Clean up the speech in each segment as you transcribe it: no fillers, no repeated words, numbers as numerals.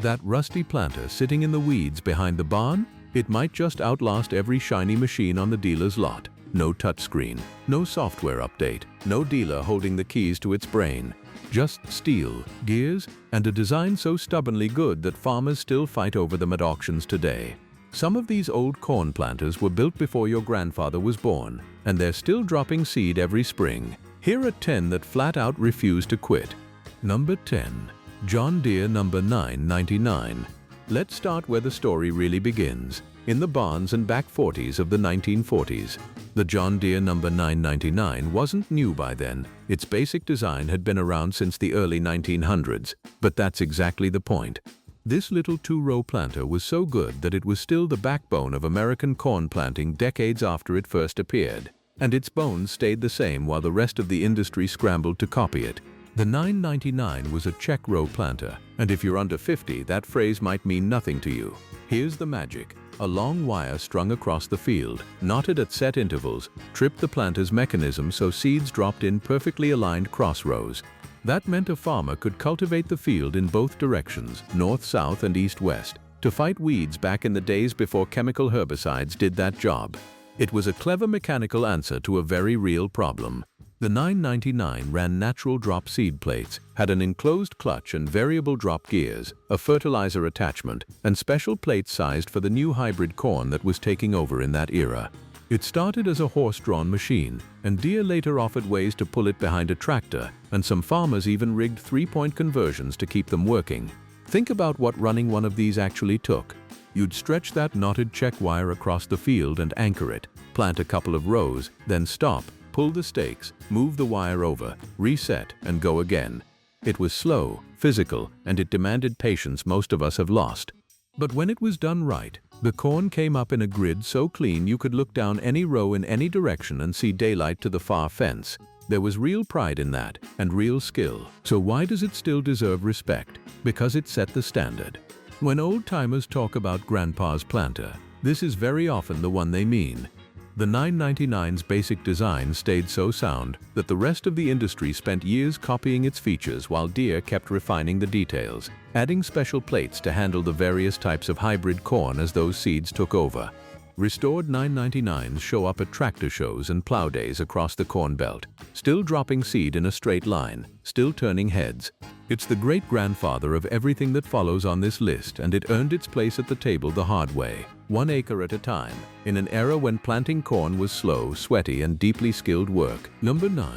That rusty planter sitting in the weeds behind the barn? It might just outlast every shiny machine on the dealer's lot. No touchscreen, no software update, no dealer holding the keys to its brain. Just steel, gears, and a design so stubbornly good that farmers still fight over them at auctions today. Some of these old corn planters were built before your grandfather was born, and they're still dropping seed every spring. Here are 10 that flat out refuse to quit. Number 10. John Deere No. 999. Let's start where the story really begins, in the barns and back 40s of the 1940s. The John Deere No. 999 wasn't new by then. Its basic design had been around since the early 1900s, but that's exactly the point. This little two-row planter was so good that it was still the backbone of American corn planting decades after it first appeared, and its bones stayed the same while the rest of the industry scrambled to copy it. The 999 was a check row planter, and if you're under 50, that phrase might mean nothing to you. Here's the magic. A long wire strung across the field, knotted at set intervals, tripped the planter's mechanism so seeds dropped in perfectly aligned cross rows. That meant a farmer could cultivate the field in both directions, north-south and east-west, to fight weeds back in the days before chemical herbicides did that job. It was a clever mechanical answer to a very real problem. The 999 ran natural drop seed plates, had an enclosed clutch and variable drop gears, a fertilizer attachment, and special plates sized for the new hybrid corn that was taking over in that era. It started as a horse-drawn machine, and Deere later offered ways to pull it behind a tractor, and some farmers even rigged three-point conversions to keep them working. Think about what running one of these actually took. You'd stretch that knotted check wire across the field and anchor it, plant a couple of rows, then stop, pull the stakes, move the wire over, reset, and go again. It was slow, physical, and it demanded patience most of us have lost. But when it was done right, the corn came up in a grid so clean you could look down any row in any direction and see daylight to the far fence. There was real pride in that, and real skill. So why does it still deserve respect? Because it set the standard. When old-timers talk about Grandpa's planter, this is very often the one they mean. The 999's basic design stayed so sound that the rest of the industry spent years copying its features while Deere kept refining the details, adding special plates to handle the various types of hybrid corn as those seeds took over. Restored 999s show up at tractor shows and plow days across the Corn Belt, still dropping seed in a straight line, still turning heads. It's the great-grandfather of everything that follows on this list, and it earned its place at the table the hard way, 1 acre at a time, in an era when planting corn was slow, sweaty, and deeply skilled work. Number 9.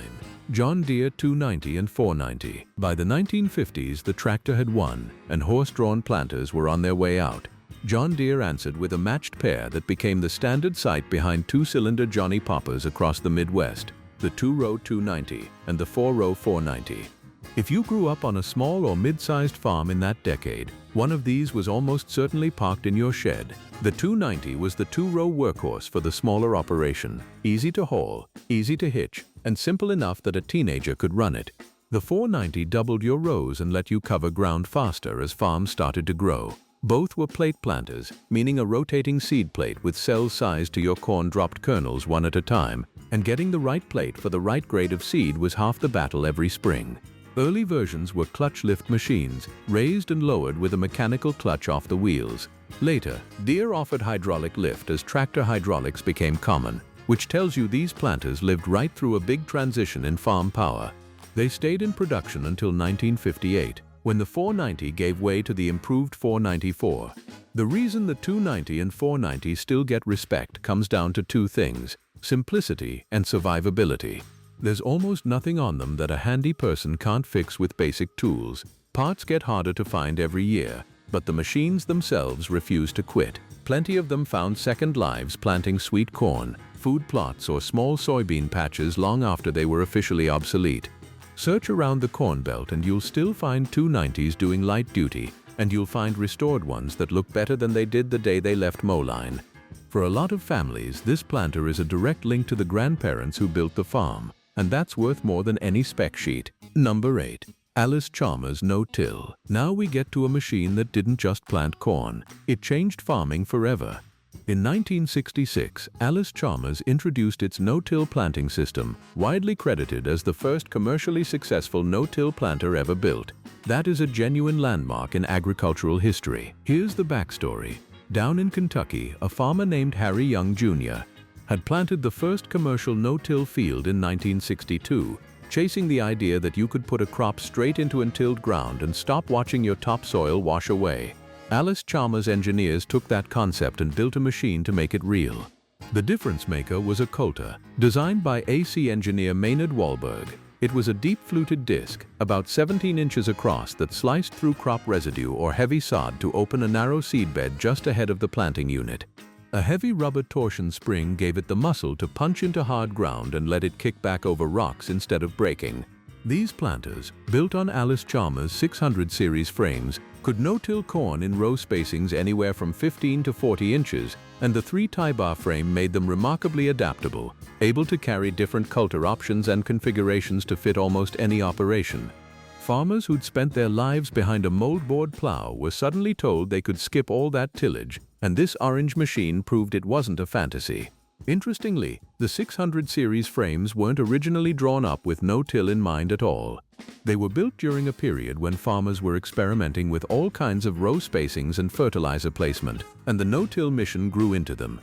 John Deere 290 and 490. By the 1950s, the tractor had won, and horse-drawn planters were on their way out. John Deere answered with a matched pair that became the standard sight behind two-cylinder Johnny Poppers across the Midwest, the 2-row 290 and the 4-row 490. If you grew up on a small or mid-sized farm in that decade, one of these was almost certainly parked in your shed. The 290 was the 2-row workhorse for the smaller operation, easy to haul, easy to hitch, and simple enough that a teenager could run it. The 490 doubled your rows and let you cover ground faster as farms started to grow. Both were plate planters, meaning a rotating seed plate with cells sized to your corn-dropped kernels one at a time, and getting the right plate for the right grade of seed was half the battle every spring. Early versions were clutch lift machines, raised and lowered with a mechanical clutch off the wheels. Later, Deere offered hydraulic lift as tractor hydraulics became common, which tells you these planters lived right through a big transition in farm power. They stayed in production until 1958. When the 490 gave way to the improved 494. The reason the 290 and 490 still get respect comes down to two things: simplicity and survivability. There's almost nothing on them that a handy person can't fix with basic tools. Parts get harder to find every year, but the machines themselves refuse to quit. Plenty of them found second lives planting sweet corn, food plots, or small soybean patches long after they were officially obsolete. Search around the Corn Belt and you'll still find 290s doing light duty, and you'll find restored ones that look better than they did the day they left mowline. For a lot of families, this planter is a direct link to the grandparents who built the farm, and that's worth more than any spec sheet. Number 8. Allis-Chalmers No-Til. Now we get to a machine that didn't just plant corn, it changed farming forever. In 1966, Allis-Chalmers introduced its no-till planting system, widely credited as the first commercially successful no-till planter ever built. That is a genuine landmark in agricultural history. Here's the backstory. Down in Kentucky, a farmer named Harry Young Jr. had planted the first commercial no-till field in 1962, chasing the idea that you could put a crop straight into untilled ground and stop watching your topsoil wash away. Allis-Chalmers engineers took that concept and built a machine to make it real. The difference maker was a coulter, designed by AC engineer Maynard Wahlberg. It was a deep-fluted disc, about 17 inches across, that sliced through crop residue or heavy sod to open a narrow seedbed just ahead of the planting unit. A heavy rubber torsion spring gave it the muscle to punch into hard ground and let it kick back over rocks instead of breaking. These planters, built on Allis-Chalmers 600 series frames, could no-till corn in row spacings anywhere from 15 to 40 inches, and the 3-tie-bar frame made them remarkably adaptable, able to carry different coulter options and configurations to fit almost any operation. Farmers who'd spent their lives behind a moldboard plow were suddenly told they could skip all that tillage, and this orange machine proved it wasn't a fantasy. Interestingly, the 600 series frames weren't originally drawn up with no-till in mind at all. They were built during a period when farmers were experimenting with all kinds of row spacings and fertilizer placement, and the no-till mission grew into them.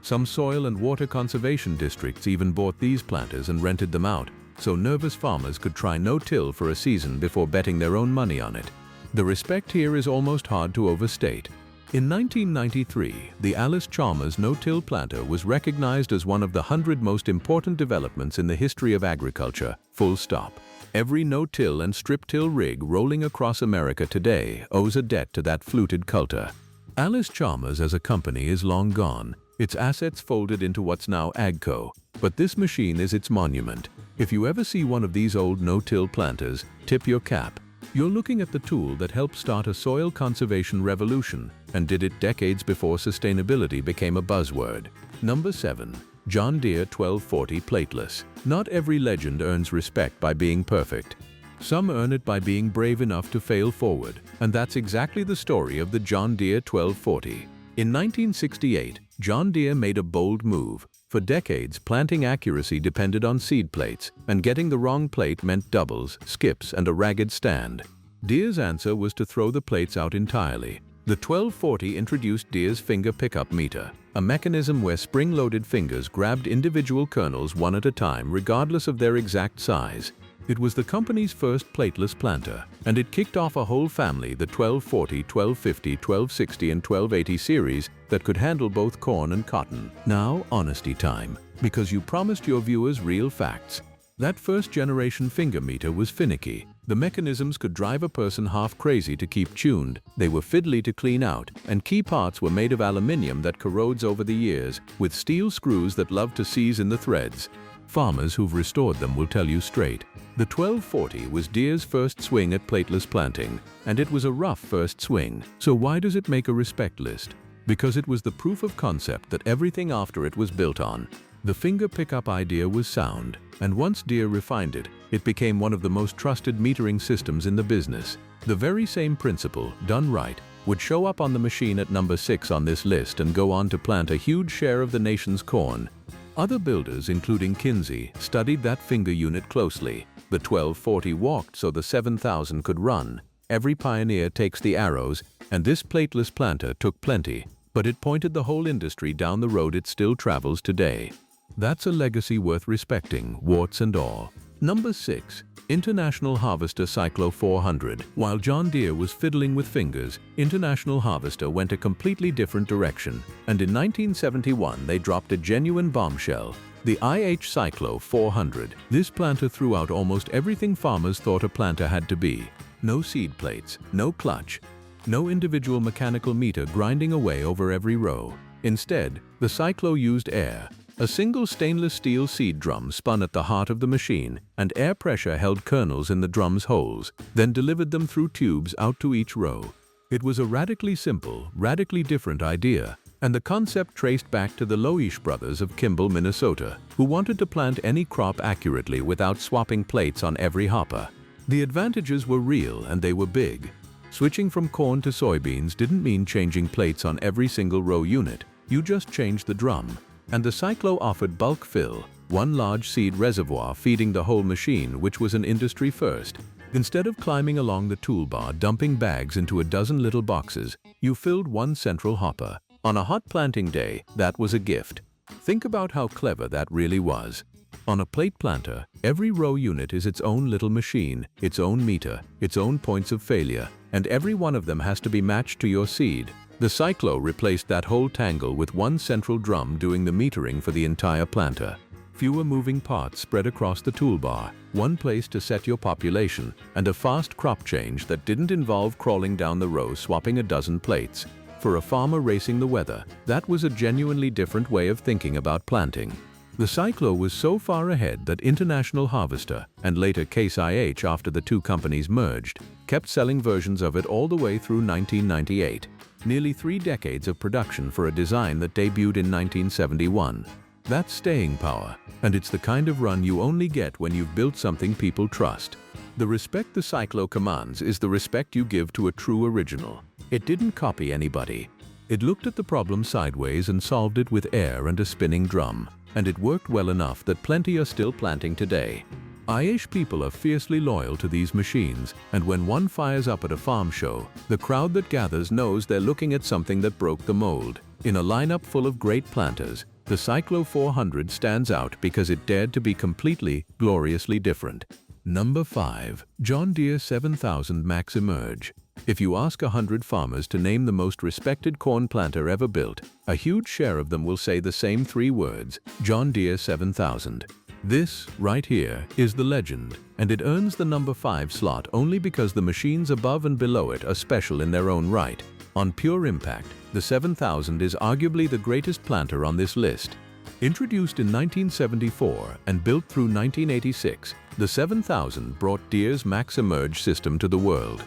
Some soil and water conservation districts even bought these planters and rented them out, so nervous farmers could try no-till for a season before betting their own money on it. The respect here is almost hard to overstate. In 1993, the Allis-Chalmers No-Till planter was recognized as one of the 100 most important developments in the history of agriculture, full stop. Every no-till and strip-till rig rolling across America today owes a debt to that fluted coulter. Allis-Chalmers as a company is long gone, its assets folded into what's now AGCO, but this machine is its monument. If you ever see one of these old no-till planters, tip your cap. You're looking at the tool that helped start a soil conservation revolution and did it decades before sustainability became a buzzword. Number 7. John Deere 1240 plateless. Not every legend earns respect by being perfect. Some earn it by being brave enough to fail forward, and that's exactly the story of the John Deere 1240. In 1968, John Deere made a bold move. For decades, planting accuracy depended on seed plates, and getting the wrong plate meant doubles, skips, and a ragged stand. Deere's answer was to throw the plates out entirely. The 1240 introduced Deere's finger pickup meter, a mechanism where spring-loaded fingers grabbed individual kernels one at a time regardless of their exact size. It was the company's first plateless planter, and it kicked off a whole family, the 1240, 1250, 1260, and 1280 series, that could handle both corn and cotton. Now, honesty time, because you promised your viewers real facts. That first-generation finger meter was finicky. The mechanisms could drive a person half crazy to keep tuned, they were fiddly to clean out, and key parts were made of aluminium that corrodes over the years, with steel screws that love to seize in the threads. Farmers who've restored them will tell you straight. The 1240 was Deere's first swing at plateless planting, and it was a rough first swing. So why does it make a respect list? Because it was the proof of concept that everything after it was built on. The finger pickup idea was sound, and once Deere refined it, it became one of the most trusted metering systems in the business. The very same principle, done right, would show up on the machine at number 6 on this list and go on to plant a huge share of the nation's corn. Other builders, including Kinsey, studied that finger unit closely. The 1240 walked so the 7000 could run. Every pioneer takes the arrows, and this plateless planter took plenty, but it pointed the whole industry down the road it still travels today. That's a legacy worth respecting, warts and all. Number 6. International Harvester Cyclo 400. While John Deere was fiddling with fingers, International Harvester went a completely different direction, and in 1971 they dropped a genuine bombshell. The IH Cyclo 400. This planter threw out almost everything farmers thought a planter had to be. No seed plates, no clutch, no individual mechanical meter grinding away over every row. Instead, the Cyclo used air. A single stainless steel seed drum spun at the heart of the machine, and air pressure held kernels in the drum's holes, then delivered them through tubes out to each row. It was a radically simple, radically different idea, and the concept traced back to the Loesch brothers of Kimball, Minnesota, who wanted to plant any crop accurately without swapping plates on every hopper. The advantages were real and they were big. Switching from corn to soybeans didn't mean changing plates on every single row unit. You just changed the drum. And the Cyclo offered bulk fill, one large seed reservoir feeding the whole machine, which was an industry first. Instead of climbing along the toolbar dumping bags into a dozen little boxes, you filled one central hopper. On a hot planting day, that was a gift. Think about how clever that really was. On a plate planter, every row unit is its own little machine, its own meter, its own points of failure, and every one of them has to be matched to your seed. The Cyclo replaced that whole tangle with one central drum doing the metering for the entire planter. Fewer moving parts spread across the toolbar, one place to set your population, and a fast crop change that didn't involve crawling down the row swapping a dozen plates. For a farmer racing the weather, that was a genuinely different way of thinking about planting. The Cyclo was so far ahead that International Harvester, and later Case IH after the two companies merged, kept selling versions of it all the way through 1998. Nearly 3 decades of production for a design that debuted in 1971. That's staying power, and it's the kind of run you only get when you've built something people trust. The respect the Cyclo commands is the respect you give to a true original. It didn't copy anybody. It looked at the problem sideways and solved it with air and a spinning drum. And it worked well enough that plenty are still planting today. Irish people are fiercely loyal to these machines, and when one fires up at a farm show, the crowd that gathers knows they're looking at something that broke the mold. In a lineup full of great planters, the Cyclo 400 stands out because it dared to be completely, gloriously different. Number 5. John Deere 7000 MaxEmerge. If you ask 100 farmers to name the most respected corn planter ever built, a huge share of them will say the same 3 words, John Deere 7000. This, right here, is the legend, and it earns the number 5 slot only because the machines above and below it are special in their own right. On pure impact, the 7000 is arguably the greatest planter on this list. Introduced in 1974 and built through 1986, the 7000 brought Deere's MaxEmerge system to the world.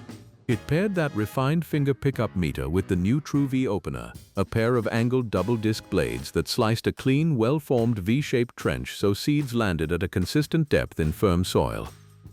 It paired that refined finger pickup meter with the new True-V opener, a pair of angled double-disc blades that sliced a clean, well-formed V-shaped trench so seeds landed at a consistent depth in firm soil.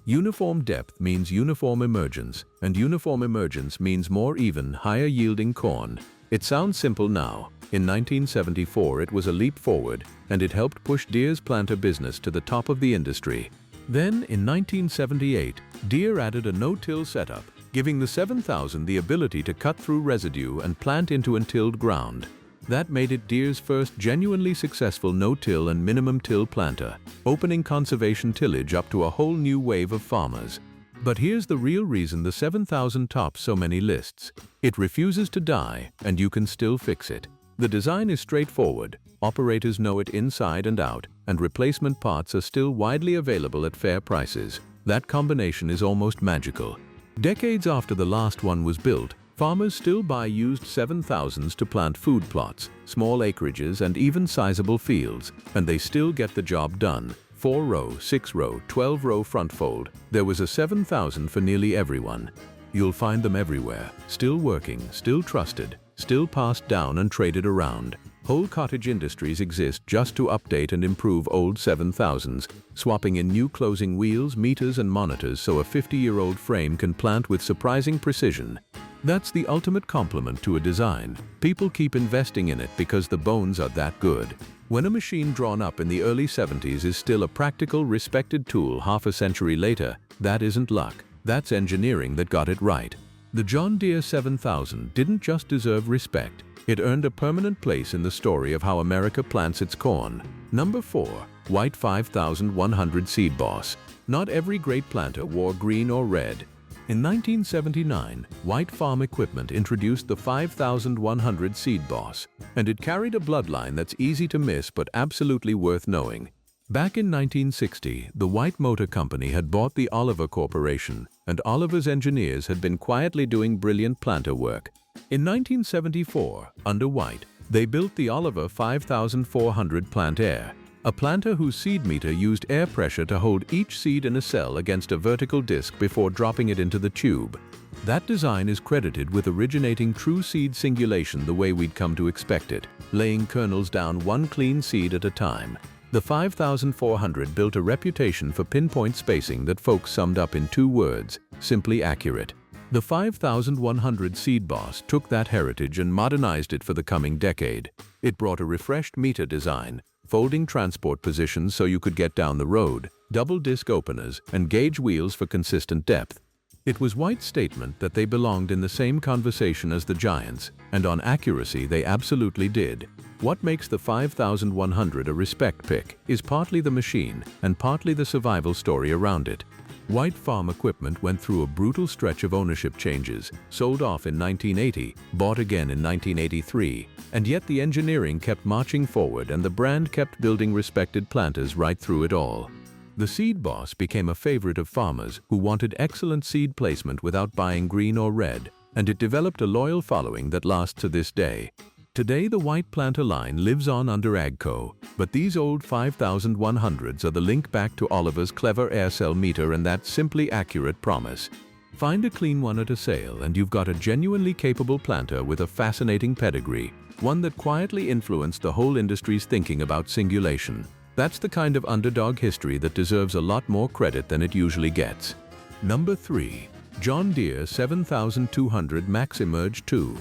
Uniform depth means uniform emergence, and uniform emergence means more even, higher-yielding corn. It sounds simple now. In 1974 it was a leap forward, and it helped push Deere's planter business to the top of the industry. Then, in 1978, Deere added a no-till setup, giving the 7000 the ability to cut through residue and plant into untilled ground. That made it Deere's first genuinely successful no-till and minimum-till planter, opening conservation tillage up to a whole new wave of farmers. But here's the real reason the 7000 tops so many lists. It refuses to die, and you can still fix it. The design is straightforward, operators know it inside and out, and replacement parts are still widely available at fair prices. That combination is almost magical. Decades after the last one was built, farmers still buy used 7000s to plant food plots, small acreages, and even sizable fields, and they still get the job done. 4-row, 6-row, 12-row front fold, there was a 7000 for nearly everyone. You'll find them everywhere, still working, still trusted, still passed down and traded around. Whole cottage industries exist just to update and improve old 7000s, swapping in new closing wheels, meters, and monitors so a 50-year-old frame can plant with surprising precision. That's the ultimate compliment to a design. People keep investing in it because the bones are that good. When a machine drawn up in the early 70s is still a practical, respected tool half a century later, that isn't luck. That's engineering that got it right. The John Deere 7000 didn't just deserve respect. It earned a permanent place in the story of how America plants its corn. Number 4. White 5100 Seed Boss. Not every great planter wore green or red. In 1979, White Farm Equipment introduced the 5100 Seed Boss, and it carried a bloodline that's easy to miss but absolutely worth knowing. Back in 1960, the White Motor Company had bought the Oliver Corporation, and Oliver's engineers had been quietly doing brilliant planter work. In 1974, under White, they built the Oliver 5400 Plant Air, a planter whose seed meter used air pressure to hold each seed in a cell against a vertical disc before dropping it into the tube. That design is credited with originating true seed singulation the way we'd come to expect it, laying kernels down one clean seed at a time. The 5400 built a reputation for pinpoint spacing that folks summed up in 2 words, simply accurate. The 5100 Seed Boss took that heritage and modernized it for the coming decade. It brought a refreshed meter design, folding transport positions so you could get down the road, double disc openers, and gauge wheels for consistent depth. It was White's statement that they belonged in the same conversation as the giants, and on accuracy they absolutely did. What makes the 5100 a respect pick is partly the machine and partly the survival story around it. White Farm Equipment went through a brutal stretch of ownership changes, sold off in 1980, bought again in 1983, and yet the engineering kept marching forward and the brand kept building respected planters right through it all. The Seed Boss became a favorite of farmers who wanted excellent seed placement without buying green or red, and it developed a loyal following that lasts to this day. Today the White planter line lives on under AGCO, but these old 5100s are the link back to Oliver's clever air cell meter and that simply accurate promise. Find a clean one at a sale and you've got a genuinely capable planter with a fascinating pedigree, one that quietly influenced the whole industry's thinking about singulation. That's the kind of underdog history that deserves a lot more credit than it usually gets. Number 3. John Deere 7200 MaxEmerge 2.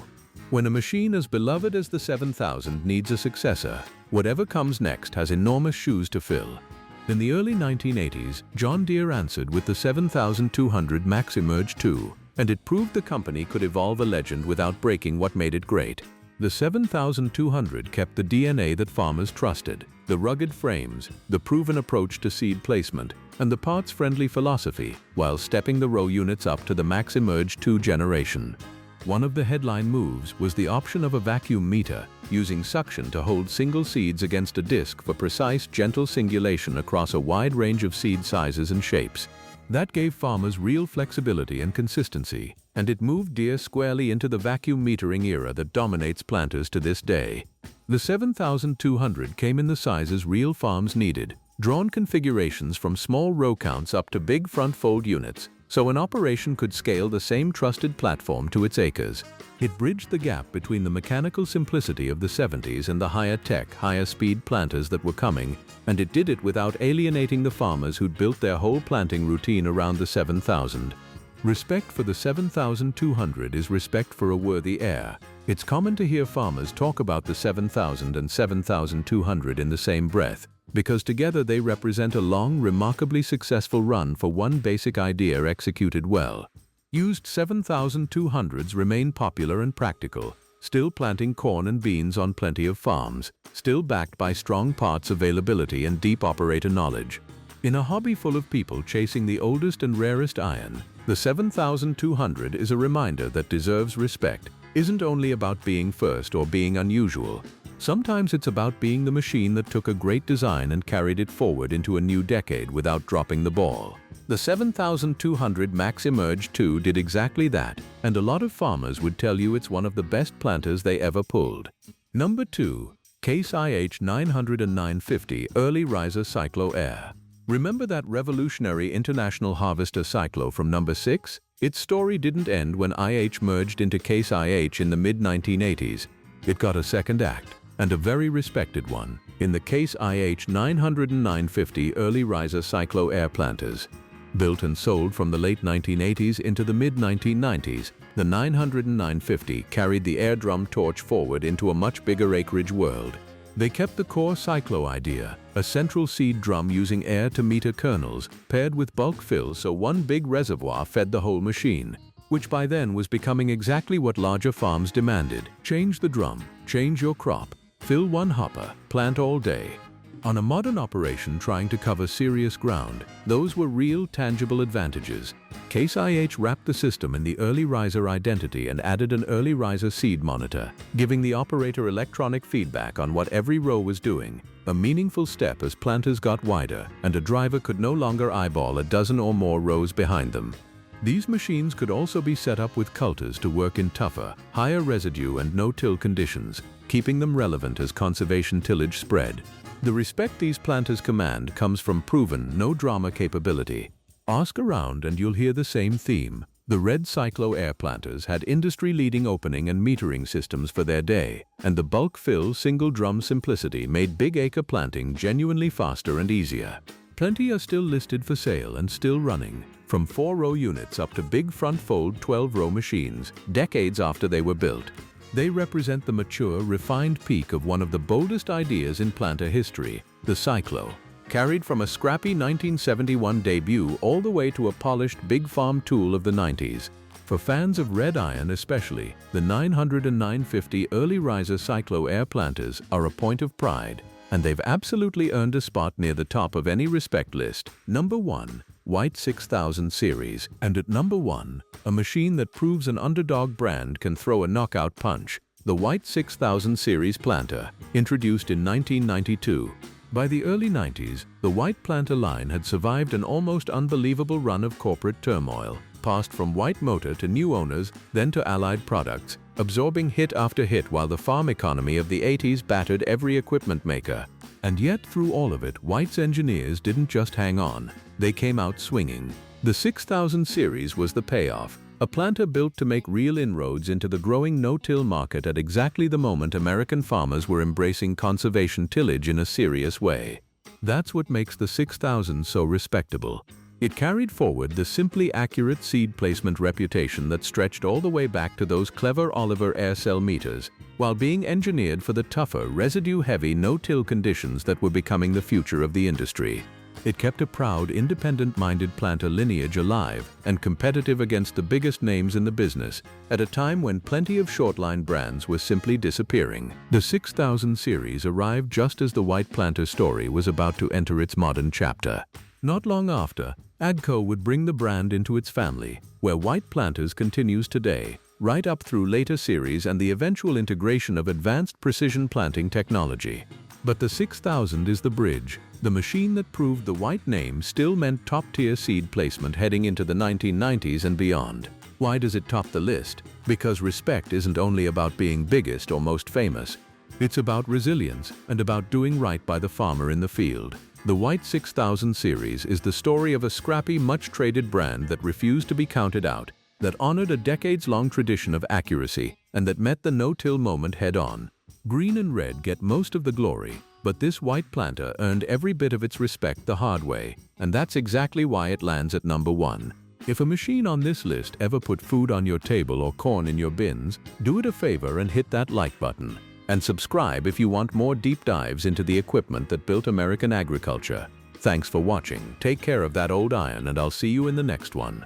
When a machine as beloved as the 7000 needs a successor, whatever comes next has enormous shoes to fill. In the early 1980s, John Deere answered with the 7200 MaxEmerge 2, and it proved the company could evolve a legend without breaking what made it great. The 7200 kept the DNA that farmers trusted, the rugged frames, the proven approach to seed placement, and the parts-friendly philosophy, while stepping the row units up to the MaxEmerge 2 generation. One of the headline moves was the option of a vacuum meter, using suction to hold single seeds against a disc for precise, gentle singulation across a wide range of seed sizes and shapes. That gave farmers real flexibility and consistency, and it moved Deere squarely into the vacuum metering era that dominates planters to this day. The 7200 came in the sizes real farms needed, drawn configurations from small row counts up to big front fold units, so an operation could scale the same trusted platform to its acres. It bridged the gap between the mechanical simplicity of the 70s and the higher-tech, higher-speed planters that were coming, and it did it without alienating the farmers who'd built their whole planting routine around the 7000. Respect for the 7200 is respect for a worthy heir. It's common to hear farmers talk about the 7000 and 7200 in the same breath, because together they represent a long, remarkably successful run for one basic idea executed well. Used 7200s remain popular and practical, still planting corn and beans on plenty of farms, still backed by strong parts availability and deep operator knowledge. In a hobby full of people chasing the oldest and rarest iron, the 7200 is a reminder that deserves respect isn't only about being first or being unusual. Sometimes it's about being the machine that took a great design and carried it forward into a new decade without dropping the ball. The 7200 MaxEmerge 2 did exactly that, and a lot of farmers would tell you it's one of the best planters they ever pulled. Number 2. Case IH 900 and 950 Early Riser Cyclo Air. Remember that revolutionary international harvester Cyclo from number 6? Its story didn't end when IH merged into Case IH in the mid-1980s. It got a second act, and a very respected one, in the Case IH 900 and 950 Early Riser Cyclo Air planters. Built and sold from the late 1980s into the mid-1990s, the 900 and 950 carried the air drum torch forward into a much bigger acreage world. They kept the core Cyclo idea, a central seed drum using air-to-meter kernels, paired with bulk fill so one big reservoir fed the whole machine, which by then was becoming exactly what larger farms demanded. Change the drum, change your crop, fill one hopper, plant all day. On a modern operation trying to cover serious ground, those were real, tangible advantages. Case IH wrapped the system in the early riser identity and added an early riser seed monitor, giving the operator electronic feedback on what every row was doing, a meaningful step as planters got wider and a driver could no longer eyeball a dozen or more rows behind them. These machines could also be set up with coulters to work in tougher, higher residue and no-till conditions, keeping them relevant as conservation tillage spread. The respect these planters command comes from proven, no-drama capability. Ask around and you'll hear the same theme. The red Cyclo Air planters had industry-leading opening and metering systems for their day, and the bulk fill single-drum simplicity made big acre planting genuinely faster and easier. Plenty are still listed for sale and still running, from 4-row units up to big front-fold 12-row machines, decades after they were built. They represent the mature, refined peak of one of the boldest ideas in planter history, the Cyclo. Carried from a scrappy 1971 debut all the way to a polished big farm tool of the 90s. For fans of red iron especially, the 900 and 950 early riser Cyclo Air planters are a point of pride, and they've absolutely earned a spot near the top of any respect list. Number 1. White 6000 series. And at number 1, a machine that proves an underdog brand can throw a knockout punch, the White 6000 series planter, introduced in 1992. By the early 90s, the White planter line had survived an almost unbelievable run of corporate turmoil, passed from White Motor to new owners, then to Allied Products, absorbing hit after hit while the farm economy of the 80s battered every equipment maker. And yet through all of it, White's engineers didn't just hang on, they came out swinging. The 6000 series was the payoff, a planter built to make real inroads into the growing no-till market at exactly the moment American farmers were embracing conservation tillage in a serious way. That's what makes the 6000 so respectable. It carried forward the simply accurate seed placement reputation that stretched all the way back to those clever Oliver air cell meters, while being engineered for the tougher, residue-heavy no-till conditions that were becoming the future of the industry. It kept a proud, independent-minded planter lineage alive and competitive against the biggest names in the business, at a time when plenty of shortline brands were simply disappearing. The 6000 series arrived just as the White planter story was about to enter its modern chapter. Not long after, AGCO would bring the brand into its family, where White planters continues today, right up through later series and the eventual integration of advanced precision planting technology. But the 6000 is the bridge, the machine that proved the White name still meant top-tier seed placement heading into the 1990s and beyond. Why does it top the list? Because respect isn't only about being biggest or most famous. It's about resilience and about doing right by the farmer in the field. The White 6000 series is the story of a scrappy, much-traded brand that refused to be counted out, that honored a decades-long tradition of accuracy, and that met the no-till moment head-on. Green and red get most of the glory, but this White planter earned every bit of its respect the hard way, and that's exactly why it lands at number 1. If a machine on this list ever put food on your table or corn in your bins, do it a favor and hit that like button. And subscribe if you want more deep dives into the equipment that built American agriculture. Thanks for watching. Take care of that old iron, and I'll see you in the next one.